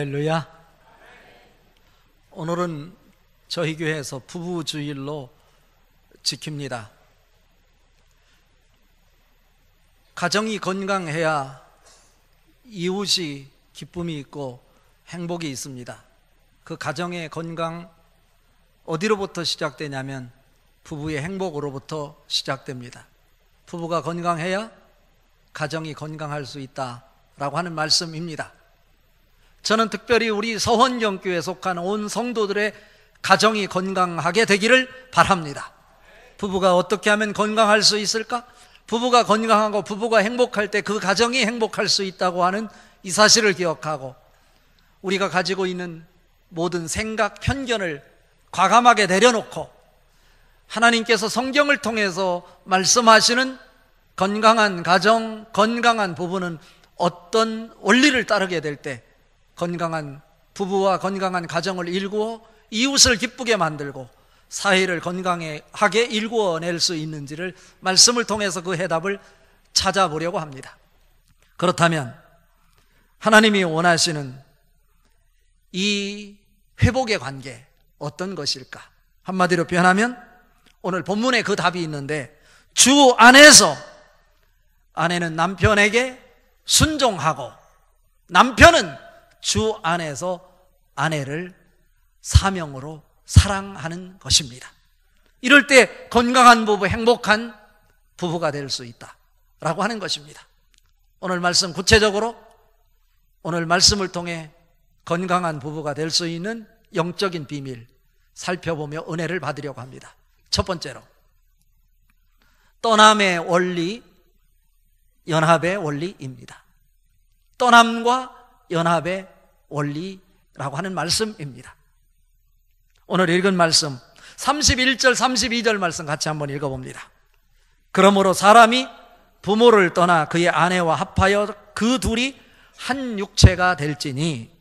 할렐루야. 오늘은 저희 교회에서 부부주일로 지킵니다. 가정이 건강해야 이웃이 기쁨이 있고 행복이 있습니다. 그 가정의 건강 어디로부터 시작되냐면 부부의 행복으로부터 시작됩니다. 부부가 건강해야 가정이 건강할 수 있다라고 하는 말씀입니다. 저는 특별히 우리 서원경교회에 속한 온 성도들의 가정이 건강하게 되기를 바랍니다. 부부가 어떻게 하면 건강할 수 있을까? 부부가 건강하고 부부가 행복할 때 그 가정이 행복할 수 있다고 하는 이 사실을 기억하고 우리가 가지고 있는 모든 생각, 편견을 과감하게 내려놓고 하나님께서 성경을 통해서 말씀하시는 건강한 가정, 건강한 부부는 어떤 원리를 따르게 될 때 건강한 부부와 건강한 가정을 일구어 이웃을 기쁘게 만들고 사회를 건강하게 일구어낼 수 있는지를 말씀을 통해서 그 해답을 찾아보려고 합니다. 그렇다면 하나님이 원하시는 이 회복의 관계 어떤 것일까? 한마디로 표현하면 오늘 본문에 그 답이 있는데 주 안에서 아내는 남편에게 순종하고 남편은 주 안에서 아내를 사명으로 사랑하는 것입니다. 이럴 때 건강한 부부, 행복한 부부가 될 수 있다라고 하는 것입니다. 오늘 말씀 구체적으로 오늘 말씀을 통해 건강한 부부가 될 수 있는 영적인 비밀 살펴보며 은혜를 받으려고 합니다. 첫 번째로 떠남의 원리, 연합의 원리입니다. 떠남과 연합의 원리라고 하는 말씀입니다. 오늘 읽은 말씀 31절 32절 말씀 같이 한번 읽어봅니다. 그러므로 사람이 부모를 떠나 그의 아내와 합하여 그 둘이 한 육체가 될지니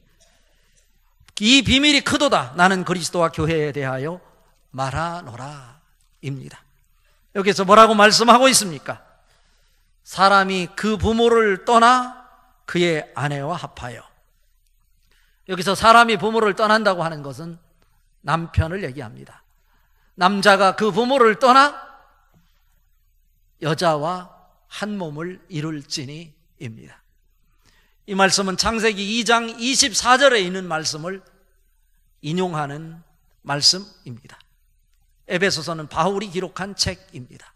이 비밀이 크도다. 나는 그리스도와 교회에 대하여 말하노라 입니다. 여기서 뭐라고 말씀하고 있습니까? 사람이 그 부모를 떠나 그의 아내와 합하여. 여기서 사람이 부모를 떠난다고 하는 것은 남편을 얘기합니다. 남자가 그 부모를 떠나 여자와 한 몸을 이룰지니입니다. 이 말씀은 창세기 2장 24절에 있는 말씀을 인용하는 말씀입니다. 에베소서는 바울이 기록한 책입니다.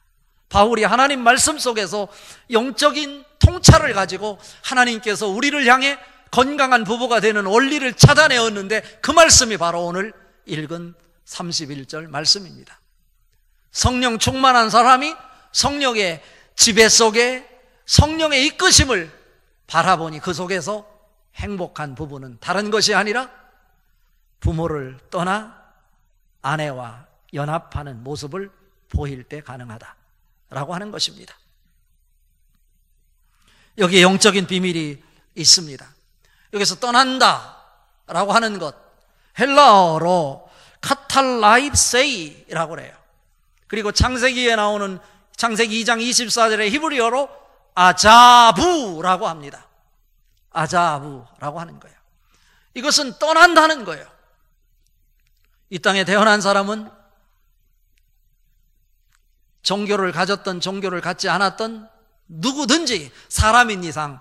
바울이 하나님 말씀 속에서 영적인 통찰을 가지고 하나님께서 우리를 향해 건강한 부부가 되는 원리를 찾아내었는데 그 말씀이 바로 오늘 읽은 31절 말씀입니다. 성령 충만한 사람이 성령의 지배 속에 성령의 이끄심을 바라보니 그 속에서 행복한 부부는 다른 것이 아니라 부모를 떠나 아내와 연합하는 모습을 보일 때 가능하다라고 하는 것입니다. 여기에 영적인 비밀이 있습니다. 여기서 떠난다라고 하는 것 헬라어로 카탈라입세이라고 해요. 그리고 창세기에 나오는 창세기 2장 24절의 히브리어로 아자부라고 합니다. 아자부라고 하는 거예요. 이것은 떠난다는 거예요. 이 땅에 태어난 사람은 종교를 가졌던 종교를 갖지 않았던 누구든지 사람인 이상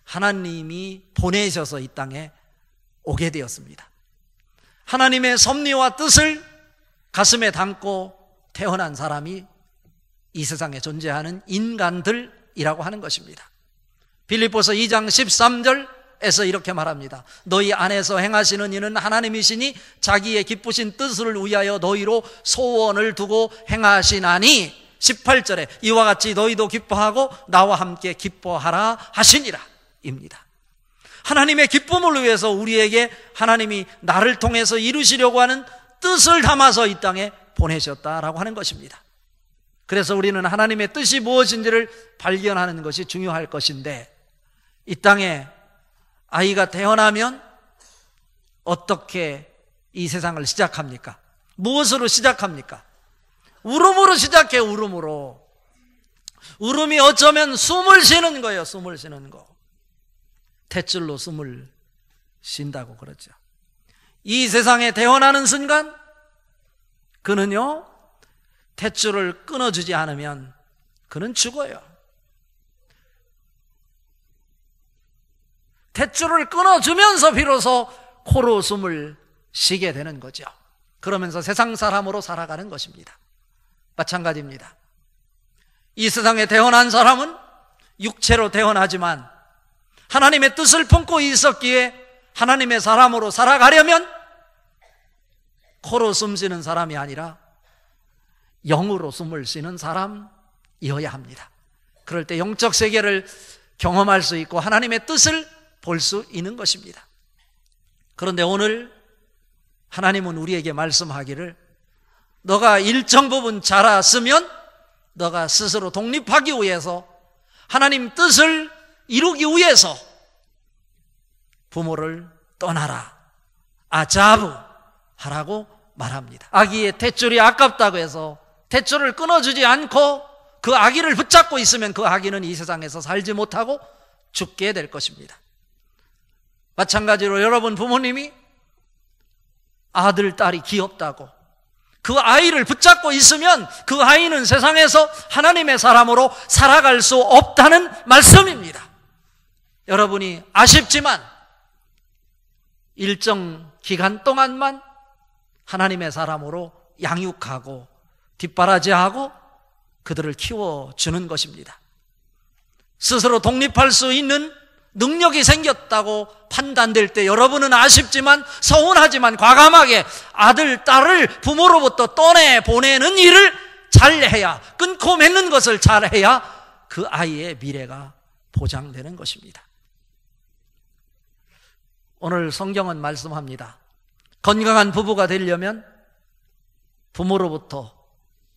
하나님이 보내셔서 이 땅에 오게 되었습니다. 하나님의 섭리와 뜻을 가슴에 담고 태어난 사람이 이 세상에 존재하는 인간들이라고 하는 것입니다. 빌립보서 2장 13절에서 이렇게 말합니다. 너희 안에서 행하시는 이는 하나님이시니 자기의 기쁘신 뜻을 위하여 너희로 소원을 두고 행하시나니 18절에 이와 같이 너희도 기뻐하고 나와 함께 기뻐하라 하시니라 입니다. 하나님의 기쁨을 위해서 우리에게 하나님이 나를 통해서 이루시려고 하는 뜻을 담아서 이 땅에 보내셨다라고 하는 것입니다. 그래서 우리는 하나님의 뜻이 무엇인지를 발견하는 것이 중요할 것인데 이 땅에 아이가 태어나면 어떻게 이 세상을 시작합니까? 무엇으로 시작합니까? 울음으로 시작해. 울음으로. 울음이 어쩌면 숨을 쉬는 거예요. 숨을 쉬는 거. 탯줄로 숨을 쉰다고 그러죠. 이 세상에 태어나는 순간 그는요, 탯줄을 끊어주지 않으면 그는 죽어요. 탯줄을 끊어주면서 비로소 코로 숨을 쉬게 되는 거죠. 그러면서 세상 사람으로 살아가는 것입니다. 마찬가지입니다. 이 세상에 태어난 사람은 육체로 태어나지만 하나님의 뜻을 품고 있었기에 하나님의 사람으로 살아가려면 코로 숨 쉬는 사람이 아니라 영으로 숨을 쉬는 사람이어야 합니다. 그럴 때 영적 세계를 경험할 수 있고 하나님의 뜻을 볼 수 있는 것입니다. 그런데 오늘 하나님은 우리에게 말씀하기를, 너가 일정 부분 자랐으면 너가 스스로 독립하기 위해서, 하나님 뜻을 이루기 위해서 부모를 떠나라, 아자부 하라고 말합니다. 아기의 탯줄이 아깝다고 해서 탯줄을 끊어주지 않고 그 아기를 붙잡고 있으면 그 아기는 이 세상에서 살지 못하고 죽게 될 것입니다. 마찬가지로 여러분 부모님이 아들, 딸이 귀엽다고 그 아이를 붙잡고 있으면 그 아이는 세상에서 하나님의 사람으로 살아갈 수 없다는 말씀입니다. 여러분이 아쉽지만 일정 기간 동안만 하나님의 사람으로 양육하고 뒷바라지하고 그들을 키워주는 것입니다. 스스로 독립할 수 있는 능력이 생겼다고 판단될 때 여러분은 아쉽지만, 서운하지만 과감하게 아들, 딸을 부모로부터 떠내보내는 일을 잘해야, 끊고 맺는 것을 잘해야 그 아이의 미래가 보장되는 것입니다. 오늘 성경은 말씀합니다. 건강한 부부가 되려면 부모로부터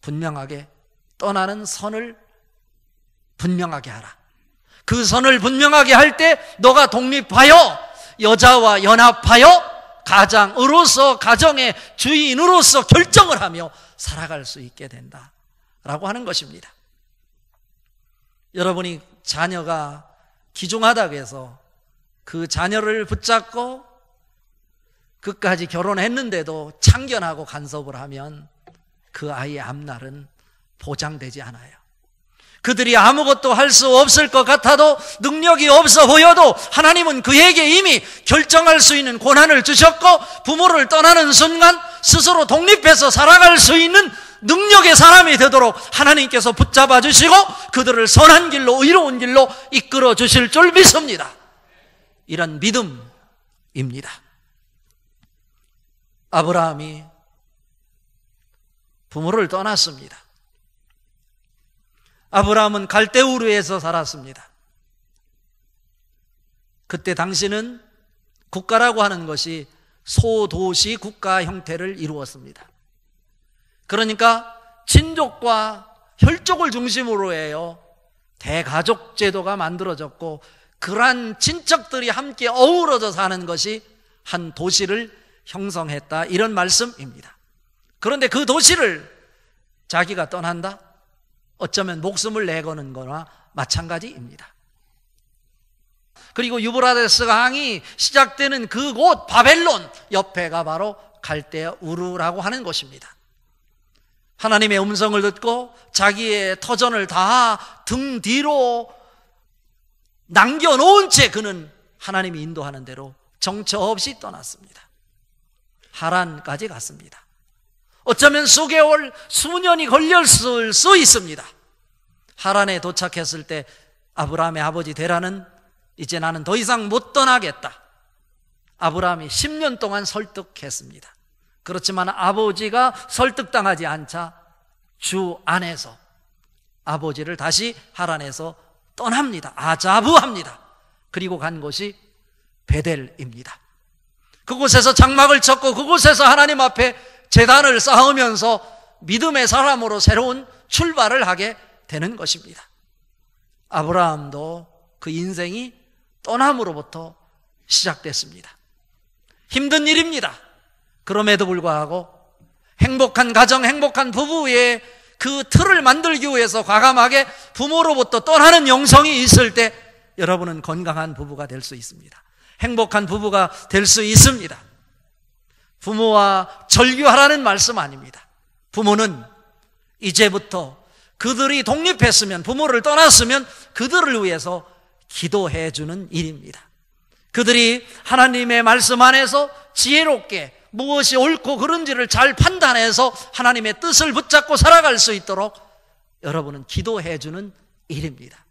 분명하게 떠나는 선을 분명하게 하라. 그 선을 분명하게 할 때 너가 독립하여 여자와 연합하여 가장으로서, 가정의 주인으로서 결정을 하며 살아갈 수 있게 된다라고 하는 것입니다. 여러분이 자녀가 귀중하다고 해서 그 자녀를 붙잡고 끝까지 결혼했는데도 참견하고 간섭을 하면 그 아이의 앞날은 보장되지 않아요. 그들이 아무것도 할 수 없을 것 같아도, 능력이 없어 보여도 하나님은 그에게 이미 결정할 수 있는 권한을 주셨고, 부모를 떠나는 순간 스스로 독립해서 살아갈 수 있는 능력의 사람이 되도록 하나님께서 붙잡아 주시고 그들을 선한 길로, 의로운 길로 이끌어 주실 줄 믿습니다. 이런 믿음입니다. 아브라함이 부모를 떠났습니다. 아브라함은 갈대우르에서 살았습니다. 그때 당시는 국가라고 하는 것이 소도시 국가 형태를 이루었습니다. 그러니까 친족과 혈족을 중심으로 해요 대가족 제도가 만들어졌고, 그러한 친척들이 함께 어우러져 사는 것이 한 도시를 형성했다, 이런 말씀입니다. 그런데 그 도시를 자기가 떠난다? 어쩌면 목숨을 내거는 거나 마찬가지입니다. 그리고 유브라데스 강이 시작되는 그곳 바벨론 옆에가 바로 갈대우르라고 하는 곳입니다. 하나님의 음성을 듣고 자기의 터전을 다 등 뒤로 남겨놓은 채 그는 하나님이 인도하는 대로 정처 없이 떠났습니다. 하란까지 갔습니다. 어쩌면 수개월, 수년이 걸렸을 수 있습니다. 하란에 도착했을 때 아브라함의 아버지 데라는 이제 나는 더 이상 못 떠나겠다. 아브라함이 10년 동안 설득했습니다. 그렇지만 아버지가 설득당하지 않자 주 안에서 아버지를 다시 하란에서 떠납니다. 아자부합니다. 그리고 간 곳이 베델입니다. 그곳에서 장막을 쳤고 그곳에서 하나님 앞에 제단을 쌓으면서 믿음의 사람으로 새로운 출발을 하게 되는 것입니다. 아브라함도 그 인생이 떠남으로부터 시작됐습니다. 힘든 일입니다. 그럼에도 불구하고 행복한 가정, 행복한 부부의 그 틀을 만들기 위해서 과감하게 부모로부터 떠나는 영성이 있을 때 여러분은 건강한 부부가 될 수 있습니다. 행복한 부부가 될 수 있습니다. 부모와 절규하라는 말씀 아닙니다. 부모는 이제부터 그들이 독립했으면, 부모를 떠났으면 그들을 위해서 기도해 주는 일입니다. 그들이 하나님의 말씀 안에서 지혜롭게 무엇이 옳고 그른지를 잘 판단해서 하나님의 뜻을 붙잡고 살아갈 수 있도록 여러분은 기도해 주는 일입니다.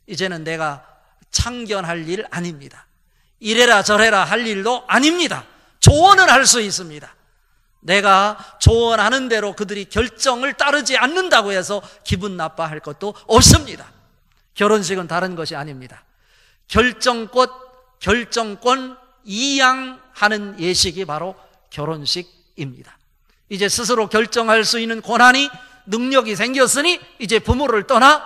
이제는 내가 참견할 일 아닙니다. 이래라 저래라 할 일도 아닙니다. 조언을 할 수 있습니다. 내가 조언하는 대로 그들이 결정을 따르지 않는다고 해서 기분 나빠할 것도 없습니다. 결혼식은 다른 것이 아닙니다. 결정권 이양하는 예식이 바로 결혼식입니다. 이제 스스로 결정할 수 있는 권한이, 능력이 생겼으니 이제 부모를 떠나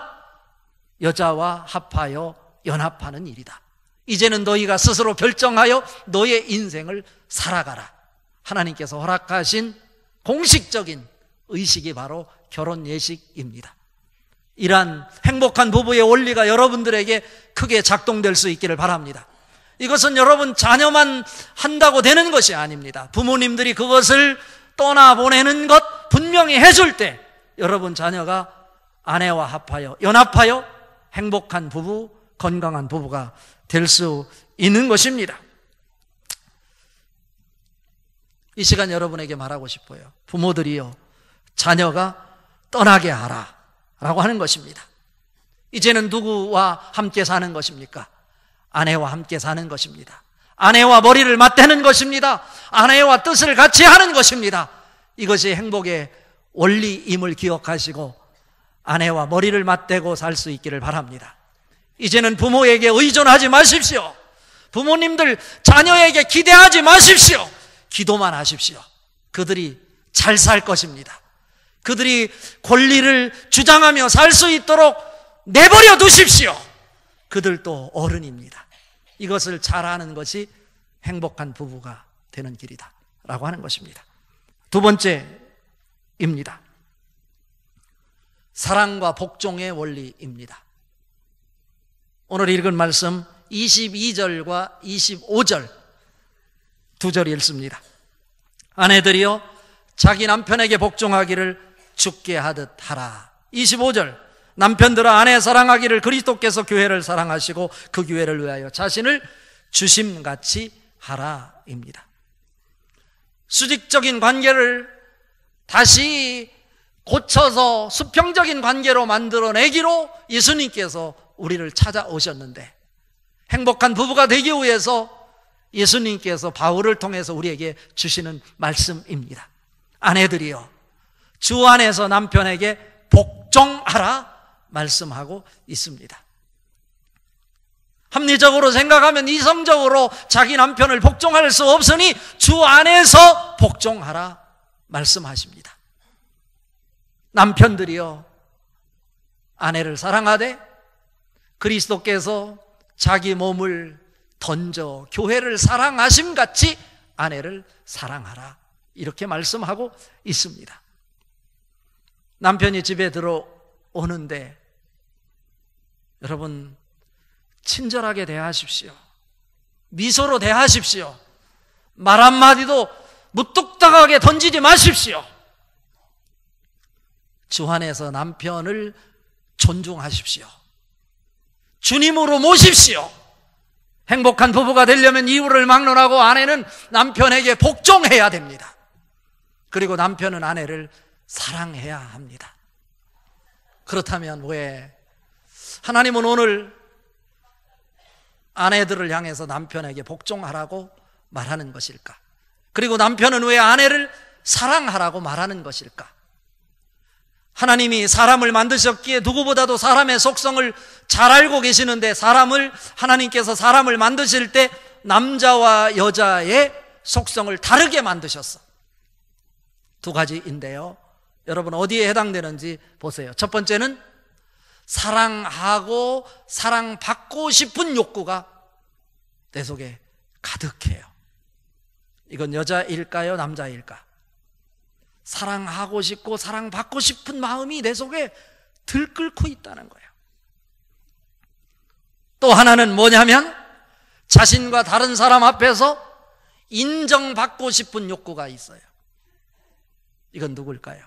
여자와 합하여 연합하는 일이다. 이제는 너희가 스스로 결정하여 너의 인생을 살아가라. 하나님께서 허락하신 공식적인 의식이 바로 결혼 예식입니다. 이러한 행복한 부부의 원리가 여러분들에게 크게 작동될 수 있기를 바랍니다. 이것은 여러분 자녀만 한다고 되는 것이 아닙니다. 부모님들이 그것을 떠나보내는 것 분명히 해줄 때 여러분 자녀가 아내와 합하여 연합하여 행복한 부부, 건강한 부부가 될 수 있는 것입니다. 이 시간 여러분에게 말하고 싶어요. 부모들이요, 자녀가 떠나게 하라 라고 하는 것입니다. 이제는 누구와 함께 사는 것입니까? 아내와 함께 사는 것입니다. 아내와 머리를 맞대는 것입니다. 아내와 뜻을 같이 하는 것입니다. 이것이 행복의 원리임을 기억하시고 아내와 머리를 맞대고 살 수 있기를 바랍니다. 이제는 부모에게 의존하지 마십시오. 부모님들 자녀에게 기대하지 마십시오. 기도만 하십시오. 그들이 잘 살 것입니다. 그들이 권리를 주장하며 살 수 있도록 내버려 두십시오. 그들도 어른입니다. 이것을 잘 아는 것이 행복한 부부가 되는 길이다 라고 하는 것입니다. 두 번째입니다. 사랑과 복종의 원리입니다. 오늘 읽은 말씀 22절과 25절 두 절 읽습니다. 아내들이여 자기 남편에게 복종하기를 주께 하듯 하라. 25절 남편들아 아내 사랑하기를 그리스도께서 교회를 사랑하시고 그 교회를 위하여 자신을 주심같이 하라입니다. 수직적인 관계를 다시 고쳐서 수평적인 관계로 만들어내기로 예수님께서 우리를 찾아오셨는데, 행복한 부부가 되기 위해서 예수님께서 바울을 통해서 우리에게 주시는 말씀입니다. 아내들이여 주 안에서 남편에게 복종하라 말씀하고 있습니다. 합리적으로 생각하면 이성적으로 자기 남편을 복종할 수 없으니 주 안에서 복종하라 말씀하십니다. 남편들이여 아내를 사랑하되 그리스도께서 자기 몸을 던져 교회를 사랑하심같이 아내를 사랑하라 이렇게 말씀하고 있습니다. 남편이 집에 들어오는데 여러분 친절하게 대하십시오. 미소로 대하십시오. 말 한마디도 무뚝뚝하게 던지지 마십시오. 주 안에서 남편을 존중하십시오. 주님으로 모십시오. 행복한 부부가 되려면 이유를 막론하고 아내는 남편에게 복종해야 됩니다. 그리고 남편은 아내를 사랑해야 합니다. 그렇다면 왜 하나님은 오늘 아내들을 향해서 남편에게 복종하라고 말하는 것일까? 그리고 남편은 왜 아내를 사랑하라고 말하는 것일까? 하나님이 사람을 만드셨기에 누구보다도 사람의 속성을 잘 알고 계시는데 하나님께서 사람을 만드실 때 남자와 여자의 속성을 다르게 만드셨어. 두 가지인데요. 여러분 어디에 해당되는지 보세요. 첫 번째는 사랑하고 사랑받고 싶은 욕구가 내 속에 가득해요. 이건 여자일까요? 남자일까? 사랑하고 싶고 사랑받고 싶은 마음이 내 속에 들끓고 있다는 거예요. 또 하나는 뭐냐면 자신과 다른 사람 앞에서 인정받고 싶은 욕구가 있어요. 이건 누굴까요?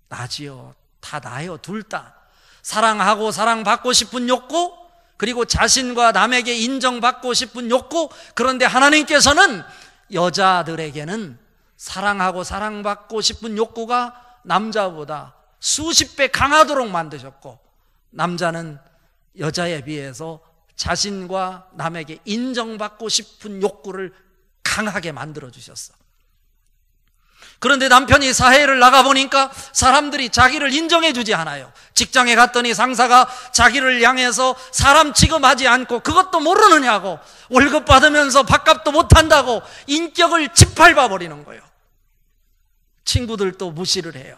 나지요. 다 나요. 둘 다. 사랑하고 사랑받고 싶은 욕구, 그리고 자신과 남에게 인정받고 싶은 욕구. 그런데 하나님께서는 여자들에게는 사랑하고 사랑받고 싶은 욕구가 남자보다 수십 배 강하도록 만드셨고, 남자는 여자에 비해서 자신과 남에게 인정받고 싶은 욕구를 강하게 만들어주셨어. 그런데 남편이 사회를 나가보니까 사람들이 자기를 인정해주지 않아요. 직장에 갔더니 상사가 자기를 향해서 사람 취급하지 않고 그것도 모르느냐고, 월급 받으면서 밥값도 못한다고 인격을 짓밟아 버리는 거예요. 친구들도 무시를 해요.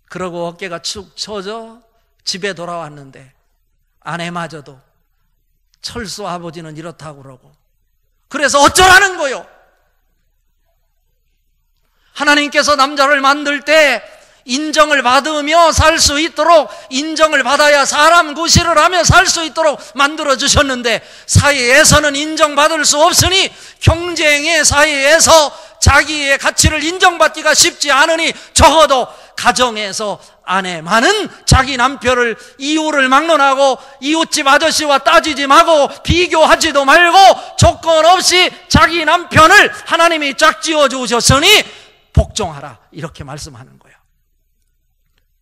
그러고 어깨가 축 처져 집에 돌아왔는데 아내마저도 철수 아버지는 이렇다고 그러고, 그래서 어쩌라는 거요? 하나님께서 남자를 만들 때 인정을 받으며 살 수 있도록, 인정을 받아야 사람 구실을 하며 살 수 있도록 만들어주셨는데, 사회에서는 인정받을 수 없으니 경쟁의 사회에서 자기의 가치를 인정받기가 쉽지 않으니 적어도 가정에서 아내만은 자기 남편을, 이유를 막론하고 이웃집 아저씨와 따지지 말고 비교하지도 말고 조건 없이 자기 남편을 하나님이 짝 지어주셨으니 복종하라, 이렇게 말씀하는 거예요.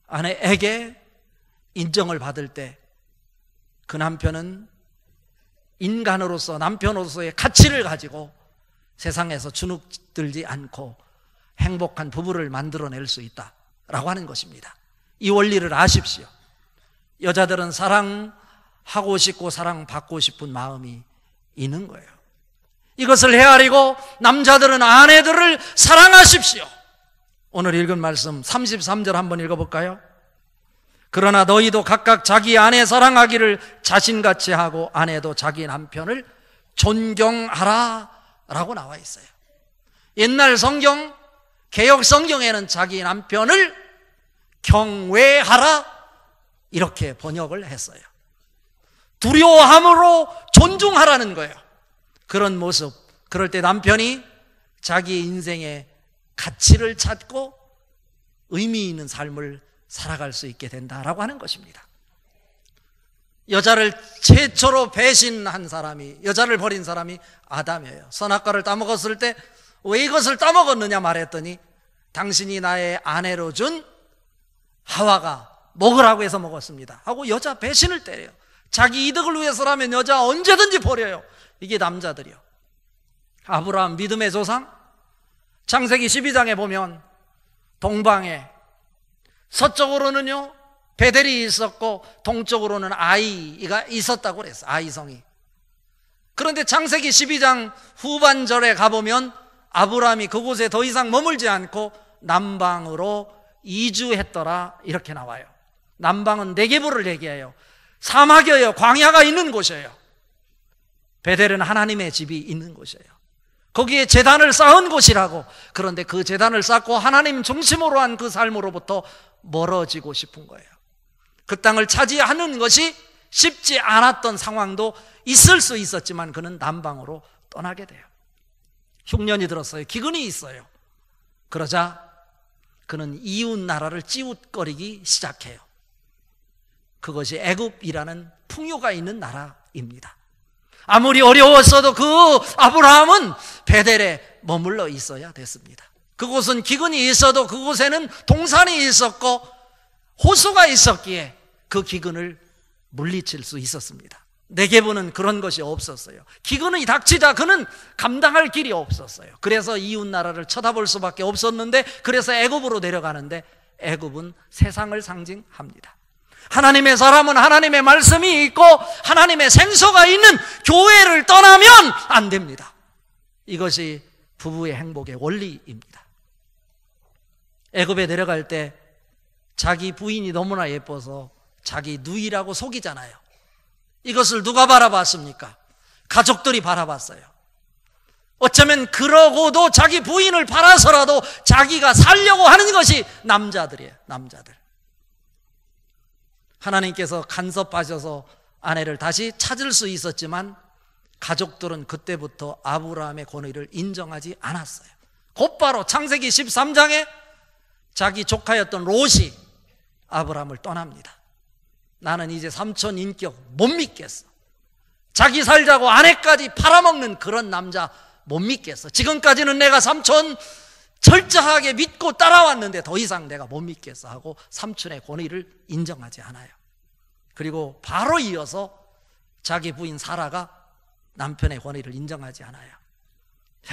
아내에게 인정을 받을 때 그 남편은 인간으로서, 남편으로서의 가치를 가지고 세상에서 주눅들지 않고 행복한 부부를 만들어낼 수 있다라고 하는 것입니다. 이 원리를 아십시오. 여자들은 사랑하고 싶고 사랑받고 싶은 마음이 있는 거예요. 이것을 헤아리고 남자들은 아내들을 사랑하십시오. 오늘 읽은 말씀 33절 한번 읽어볼까요? 그러나 너희도 각각 자기 아내 사랑하기를 자신같이 하고 아내도 자기 남편을 존경하라 라고 나와 있어요. 옛날 성경, 개역 성경에는 자기 남편을 경외하라 이렇게 번역을 했어요. 두려워함으로 존중하라는 거예요. 그런 모습, 그럴 때 남편이 자기 인생의 가치를 찾고 의미 있는 삶을 살아갈 수 있게 된다라고 하는 것입니다. 여자를 최초로 배신한 사람이, 여자를 버린 사람이 아담이에요. 선악과를 따먹었을 때 왜 이것을 따먹었느냐 말했더니 당신이 나의 아내로 준 하와가 먹으라고 해서 먹었습니다 하고 여자 배신을 때려요. 자기 이득을 위해서라면 여자 언제든지 버려요. 이게 남자들이요. 아브라함 믿음의 조상, 창세기 12장에 보면 동방에 서쪽으로는요 베델이 있었고 동쪽으로는 아이가 있었다고 그랬어요. 아이성이. 그런데 창세기 12장 후반절에 가보면 아브라함이 그곳에 더 이상 머물지 않고 남방으로 이주했더라 이렇게 나와요. 남방은 네게부를 얘기해요. 사막이에요. 광야가 있는 곳이에요. 베델은 하나님의 집이 있는 곳이에요. 거기에 제단을 쌓은 곳이라고. 그런데 그 제단을 쌓고 하나님 중심으로 한 그 삶으로부터 멀어지고 싶은 거예요. 그 땅을 차지하는 것이 쉽지 않았던 상황도 있을 수 있었지만 그는 남방으로 떠나게 돼요. 흉년이 들었어요. 기근이 있어요. 그러자 그는 이웃 나라를 찌웃거리기 시작해요. 그것이 애굽이라는 풍요가 있는 나라입니다. 아무리 어려웠어도 그 아브라함은 베델에 머물러 있어야 됐습니다. 그곳은 기근이 있어도 그곳에는 동산이 있었고 호수가 있었기에 그 기근을 물리칠 수 있었습니다. 네게부는 그런 것이 없었어요. 기근이 닥치자 그는 감당할 길이 없었어요. 그래서 이웃 나라를 쳐다볼 수밖에 없었는데, 그래서 애굽으로 내려가는데 애굽은 세상을 상징합니다. 하나님의 사람은 하나님의 말씀이 있고 하나님의 생수가 있는 교회를 떠나면 안 됩니다. 이것이 부부의 행복의 원리입니다. 애굽에 내려갈 때 자기 부인이 너무나 예뻐서 자기 누이라고 속이잖아요. 이것을 누가 바라봤습니까? 가족들이 바라봤어요. 어쩌면 그러고도 자기 부인을 팔아서라도 자기가 살려고 하는 것이 남자들이에요. 남자들. 하나님께서 간섭하셔서 아내를 다시 찾을 수 있었지만 가족들은 그때부터 아브라함의 권위를 인정하지 않았어요. 곧바로 창세기 13장에 자기 조카였던 롯이 아브라함을 떠납니다. 나는 이제 삼촌 인격 못 믿겠어. 자기 살자고 아내까지 팔아먹는 그런 남자 못 믿겠어. 지금까지는 내가 삼촌 철저하게 믿고 따라왔는데 더 이상 내가 못 믿겠어 하고 삼촌의 권위를 인정하지 않아요. 그리고 바로 이어서 자기 부인 사라가 남편의 권위를 인정하지 않아요.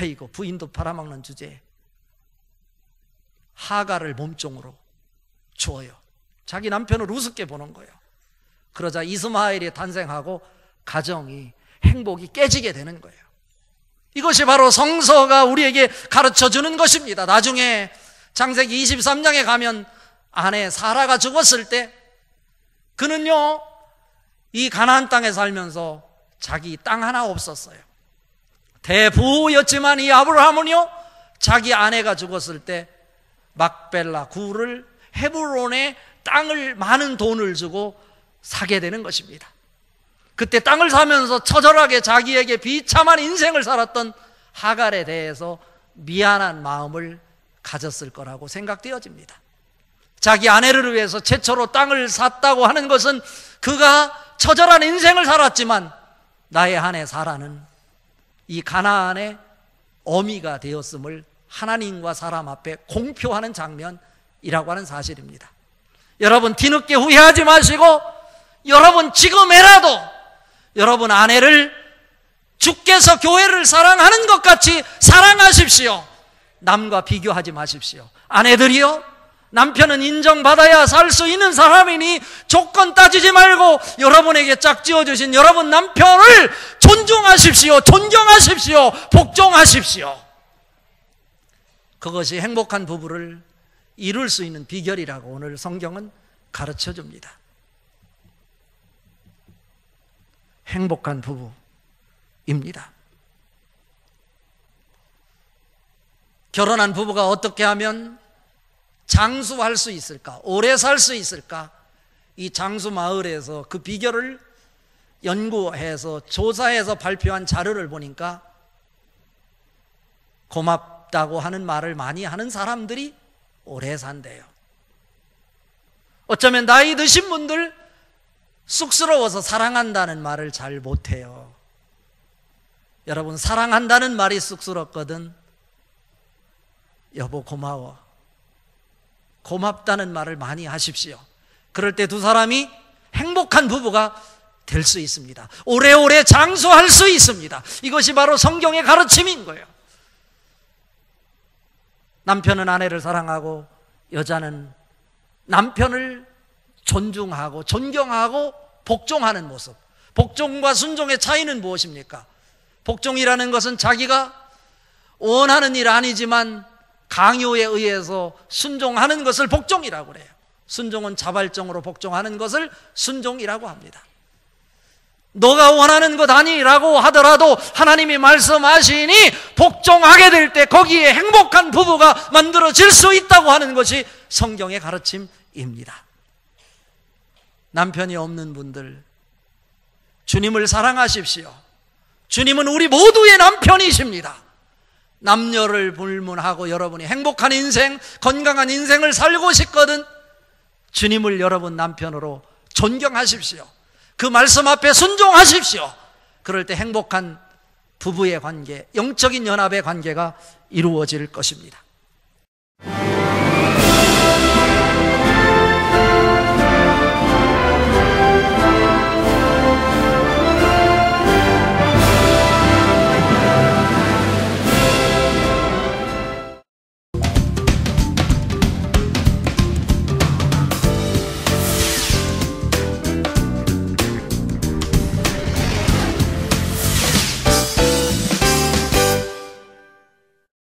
이거 부인도 팔아먹는 주제에 하갈을 몸종으로 주어요. 자기 남편을 우습게 보는 거예요. 그러자 이스마엘이 탄생하고 가정이 행복이 깨지게 되는 거예요. 이것이 바로 성서가 우리에게 가르쳐주는 것입니다. 나중에 창세기 23장에 가면 아내 사라가 죽었을 때 그는요 이 가나안 땅에 살면서 자기 땅 하나 없었어요. 대부였지만 이 아브라함은요 자기 아내가 죽었을 때 막벨라 굴을 헤브론에 땅을 많은 돈을 주고 사게 되는 것입니다. 그때 땅을 사면서 처절하게 자기에게 비참한 인생을 살았던 하갈에 대해서 미안한 마음을 가졌을 거라고 생각되어집니다. 자기 아내를 위해서 최초로 땅을 샀다고 하는 것은 그가 처절한 인생을 살았지만 나의 아내 사라는 이 가나안의 어미가 되었음을 하나님과 사람 앞에 공표하는 장면이라고 하는 사실입니다. 여러분 뒤늦게 후회하지 마시고 여러분 지금이라도 여러분 아내를 주께서 교회를 사랑하는 것 같이 사랑하십시오. 남과 비교하지 마십시오. 아내들이요 남편은 인정받아야 살 수 있는 사람이니 조건 따지지 말고 여러분에게 짝지어주신 여러분 남편을 존중하십시오. 존경하십시오. 복종하십시오. 그것이 행복한 부부를 이룰 수 있는 비결이라고 오늘 성경은 가르쳐줍니다. 행복한 부부입니다. 결혼한 부부가 어떻게 하면 장수할 수 있을까? 오래 살 수 있을까? 이 장수 마을에서 그 비결을 연구해서 조사해서 발표한 자료를 보니까 고맙다고 하는 말을 많이 하는 사람들이 오래 산대요. 어쩌면 나이 드신 분들 쑥스러워서 사랑한다는 말을 잘 못해요. 여러분 사랑한다는 말이 쑥스럽거든. 여보 고마워. 고맙다는 말을 많이 하십시오. 그럴 때 두 사람이 행복한 부부가 될 수 있습니다. 오래오래 장수할 수 있습니다. 이것이 바로 성경의 가르침인 거예요. 남편은 아내를 사랑하고 여자는 남편을 존중하고 존경하고 복종하는 모습. 복종과 순종의 차이는 무엇입니까? 복종이라는 것은 자기가 원하는 일 아니지만 강요에 의해서 순종하는 것을 복종이라고 그래요. 순종은 자발적으로 복종하는 것을 순종이라고 합니다. 너가 원하는 것 아니라고 하더라도 하나님이 말씀하시니 복종하게 될 때 거기에 행복한 부부가 만들어질 수 있다고 하는 것이 성경의 가르침입니다. 남편이 없는 분들 주님을 사랑하십시오. 주님은 우리 모두의 남편이십니다. 남녀를 불문하고 여러분이 행복한 인생, 건강한 인생을 살고 싶거든 주님을 여러분 남편으로 존경하십시오. 그 말씀 앞에 순종하십시오. 그럴 때 행복한 부부의 관계, 영적인 연합의 관계가 이루어질 것입니다.